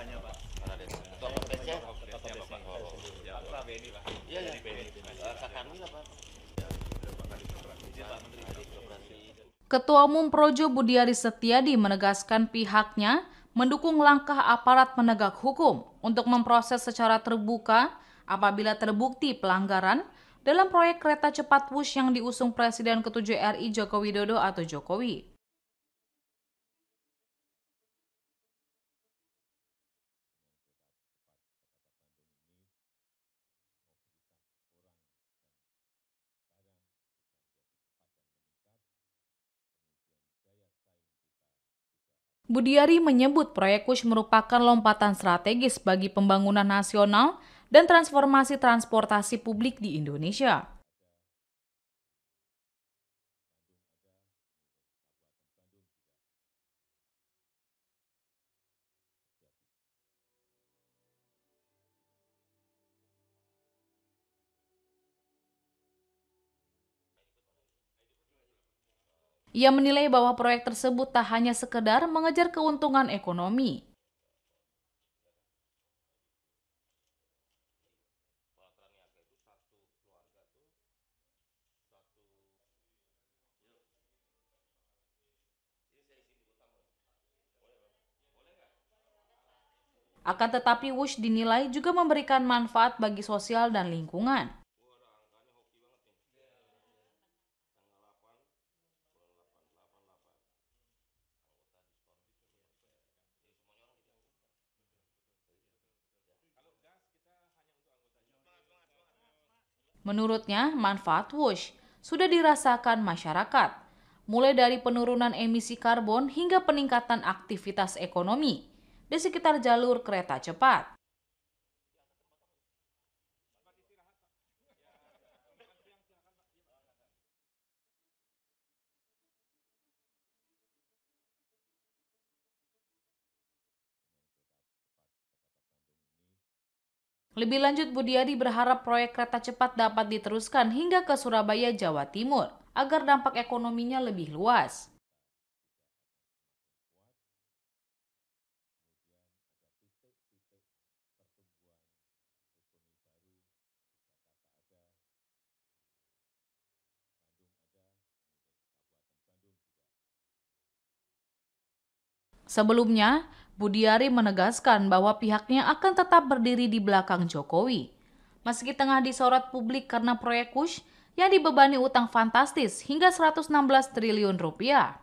Ketua KPS-nya? Ketua KPS-nya. Ya, Pak Beni lah. Iya, ya. Kak kami lah, Pak. Ketua Umum Projo Budiari Setiadi menegaskan pihaknya mendukung langkah aparat penegak hukum untuk memproses secara terbuka apabila terbukti pelanggaran dalam proyek kereta cepat Wush yang diusung Presiden ke-7 RI Joko Widodo atau Jokowi. Budiari menyebut proyek Wush merupakan lompatan strategis bagi pembangunan nasional dan transformasi transportasi publik di Indonesia. Ia menilai bahwa proyek tersebut tak hanya sekedar mengejar keuntungan ekonomi. Akan tetapi Wush dinilai juga memberikan manfaat bagi sosial dan lingkungan. Menurutnya, manfaat Wush sudah dirasakan masyarakat, mulai dari penurunan emisi karbon hingga peningkatan aktivitas ekonomi di sekitar jalur kereta cepat. Lebih lanjut, Budiari berharap proyek kereta cepat dapat diteruskan hingga ke Surabaya, Jawa Timur, agar dampak ekonominya lebih luas. Sebelumnya, Budiari menegaskan bahwa pihaknya akan tetap berdiri di belakang Jokowi. Meski tengah disorot publik karena proyek Wush yang dibebani utang fantastis hingga 116 triliun rupiah.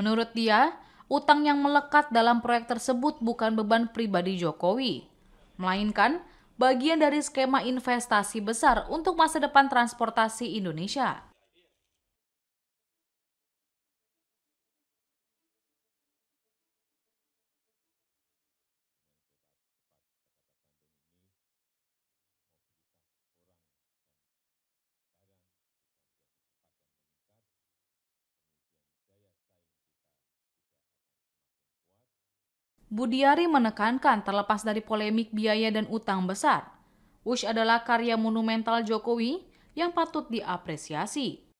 Menurut dia, utang yang melekat dalam proyek tersebut bukan beban pribadi Jokowi, melainkan bagian dari skema investasi besar untuk masa depan transportasi Indonesia. Budiari menekankan terlepas dari polemik biaya dan utang besar, Wush adalah karya monumental Jokowi yang patut diapresiasi.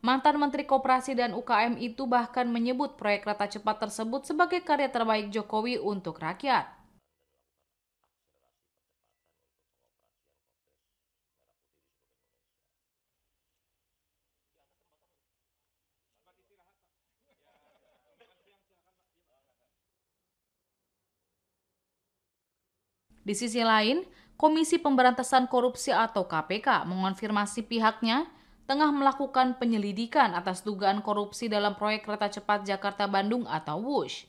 Mantan Menteri Koperasi dan UKM itu bahkan menyebut proyek kereta cepat tersebut sebagai karya terbaik Jokowi untuk rakyat. Di sisi lain, Komisi Pemberantasan Korupsi atau KPK mengonfirmasi pihaknya tengah melakukan penyelidikan atas dugaan korupsi dalam proyek kereta cepat Jakarta-Bandung atau Wush.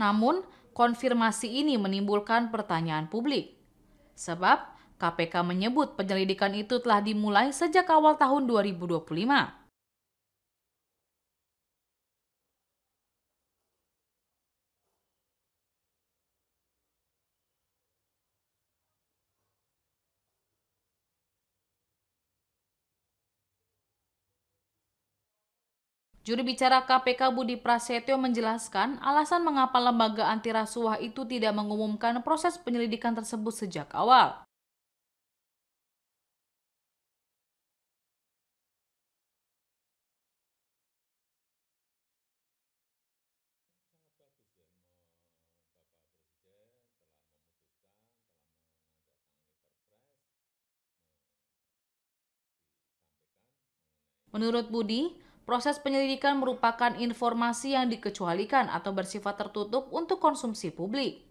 Namun, konfirmasi ini menimbulkan pertanyaan publik. Sebab, KPK menyebut penyelidikan itu telah dimulai sejak awal tahun 2025. Juru bicara KPK Budi Prasetyo menjelaskan alasan mengapa lembaga anti rasuah itu tidak mengumumkan proses penyelidikan tersebut sejak awal. Menurut Budi, proses penyelidikan merupakan informasi yang dikecualikan atau bersifat tertutup untuk konsumsi publik.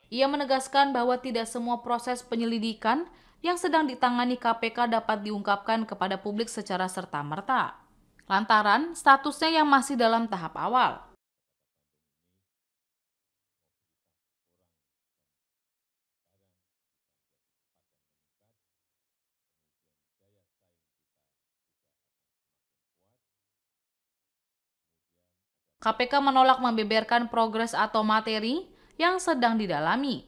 Ia menegaskan bahwa tidak semua proses penyelidikan yang sedang ditangani KPK dapat diungkapkan kepada publik secara serta-merta, lantaran statusnya yang masih dalam tahap awal. KPK menolak membeberkan progres atau materi yang sedang didalami.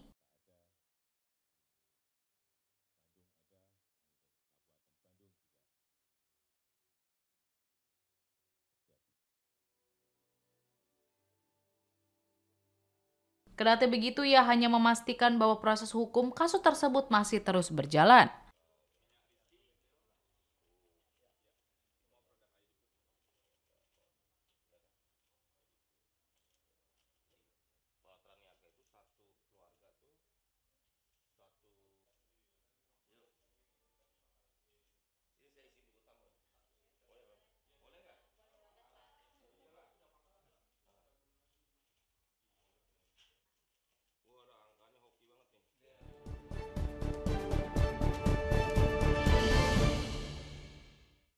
Kendati begitu, ia hanya memastikan bahwa proses hukum kasus tersebut masih terus berjalan.